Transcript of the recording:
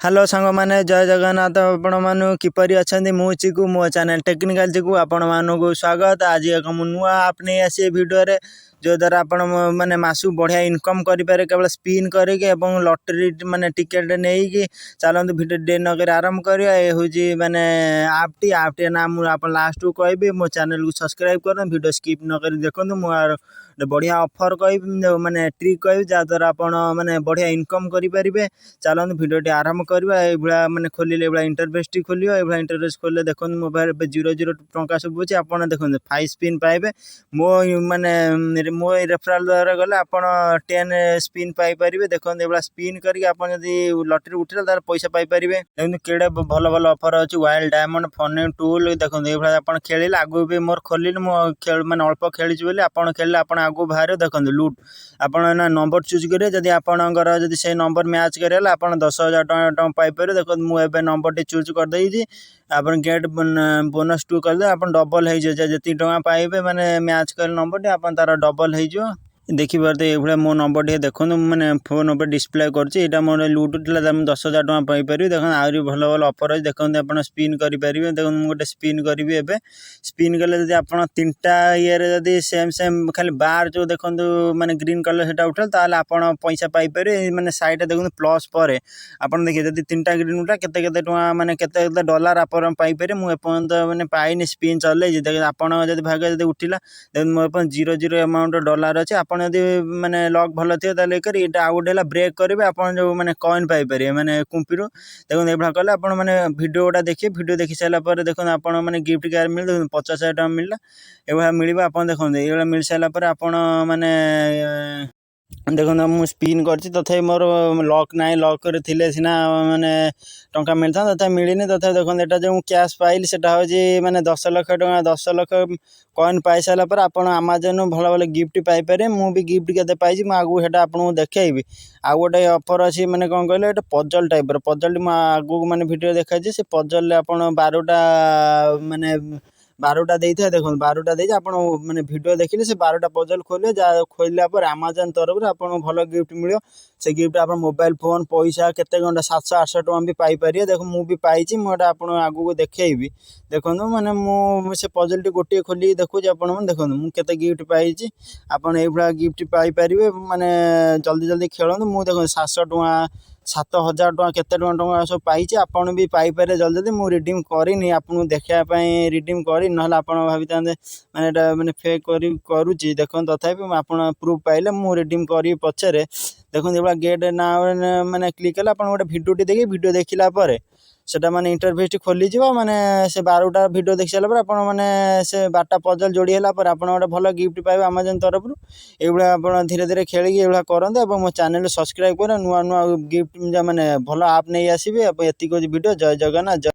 Hello सांग मैंने जय जगन्नाथ आपण मानु किपरि अछंती मु चिकू मो चैनल टेक्निकल चिकू आपण मानु को स्वागत। आज एक नुआ आप नहीं आसी वीडियो रे जो द्वारा आपण माने मासु बढ़िया इनकम करि पारे केवल स्पिन करके एवं लॉटरी माने टिकेट नहीं कि चलନ୍ତୁ वीडियो डे नगर आरंभ करिया। ए होजी माने आपटी नाम मु आपण लास्ट को कहबी मो चैनल को सब्सक्राइब करन वीडियो स्किप न करी देखंतु मु बढ़िया ऑफर कहबी माने ट्रिक कहबी जा द्वारा आपण माने बढ़िया इनकम करि परिबे। चलନ୍ତୁ वीडियो टी आरंभ करबा। ए भला माने खोलिले ए भला इंटरफेस टी खोलियो ए भला इंटरफेस खोले देखंतु मोबाइल पे 00 टंका सब अछि आपण देखंतु 5 स्पिन पाइबे। मो माने मो रेफरल द्वारा गले आपण 10 स्पिन पाई परिबे। देखंतु ए भला स्पिन करके आपण यदि लॉटरी उठिला तार पैसा पाई परिबे। देखंतु केडे भलो भलो ऑफर अछि वाइल्ड डायमंड फन टूल देखंतु ए भला आपण खेलिले आगु भी मोर खोलिले मो खेल माने अल्प खेलिछि बोली आपण खेलिले आपण आगु बाहर देखंतु लूट आपण ना नंबर चूज करे जदि आपणकर जदि से नंबर मैच करेला आपण 10,000 टका पाई पारे। देखो मु एबे नंबर टी चूज कर देई छी आपण गेट बोनस 2 कर दे आपण डबल हे जे जति टका पाइबे माने मैच कर नंबर टी आपण तार डबल हे जो देखि परते ए भला मो नंबर टी देखनु माने फोन ऊपर डिस्प्ले करछि एटा मोर लूट उठला 10,000 टका पाई पारि। देखन आउरी भलो भलो ऑफर अछि देखन आपण स्पिन करि परिबे। देखन मु गोटे स्पिन करबी एबे स्पिन कले जदि आपण तीनटा ईयर जदि सेम खाली बार जो देखंतु माने ग्रीन कलर सेटा उठल ताले आपण पैसा पाई पारे। माने साइड देखंतु प्लस परे आपण देखि जदि तीनटा ग्रीन उठा केते केते टका माने केते केते डॉलर आपण पाई पारे। मु एपंत माने पाइनी स्पिन चले जे देख आपण जदि भाग्य जदि उठिला देखन मो अपन 00 अमाउंट डॉलर अछि आपण यदि माने लॉक भलो थियो ताले करी एटा आउट हेला ब्रेक करबे आपण जो माने कॉइन पाई पारे माने कुंपीरो। देखन ए भला कले आपण माने वीडियोटा देखि वीडियो देखि साला पर देखन आपण माने गिफ्ट कार मिल देखन 50,000 टका मिलला ए भला मिलबा आपण देखन ए भला मिल साला पर आपण माने देखो मु स्पिन करछि तथा मोर लॉक नाइ लॉक करे थिले सिना माने टंका मिलता तथा मिलिनी तथा देखो एटा जो कैश पाइल सेटा हो जे माने 10 लाख टंका 10 लाख कॉइन पाई साला पर आपण अमेज़न भलो भलो गिफ्ट पाई पारे। मु भी गिफ्ट केते पाइछि मु आगु हेटा आपन देखेइबी। आ गोटे ऑफर अछि माने कोन कहले एटा पजल टाइप रो पजल मु आगु माने वीडियो देखाइ से पजल ले आपण 12टा माने 12टा देइथा देखो 12टा देइ आपण माने वीडियो देखिले से 12टा पजल खोले जा खोलला पर अमेज़न तरफ रे आपण भलो गिफ्ट मिलियो। से गिफ्ट आपण मोबाइल फोन पैसा केते घंटा 700-800 टका भी पाई पारिए। देखो मु भी पाइछि मु एटा आपण आगु को देखेइबी। देखंतु माने मु से पजल टी गोटे खोली देखु जे आपण मन देखंतु मु केते गिफ्ट पाइछि आपण एभला गिफ्ट पाई परिबे। माने जल्दी जल्दी खेलंतु मु देखो 700 टका 7,000 टका केते टका सब पाइछि आपण भी पाई पारे जल्दी जल्दी। मु रिडीम करिनी आपण देखा पई रिडीम करि नहला आपण भाबितांते माने एटा माने फेक करूछि देखन तथापि आपण प्रूफ पाइले मु रिडीम करी पछरे। देखन एबा गेट ना माने क्लिक कला आपण गोटे वीडियो टी देखि वीडियो देखिला परे सेटा माने इंटरफेस टी खोली जिवो माने से 12टा वीडियो देखि साला पर आपण माने से 12टा पजल जोड़ी हला पर आपण गोटे भलो गिफ्ट पाइबे अमेज़न तरफ रु। एबला आपण धीरे धीरे खेली एबला करंते एवं मो चैनल सब्सक्राइब कर नुआ नुआ गिफ्ट माने भलो आप नै आसीबे। एति को वीडियो जय जगन्नाथ।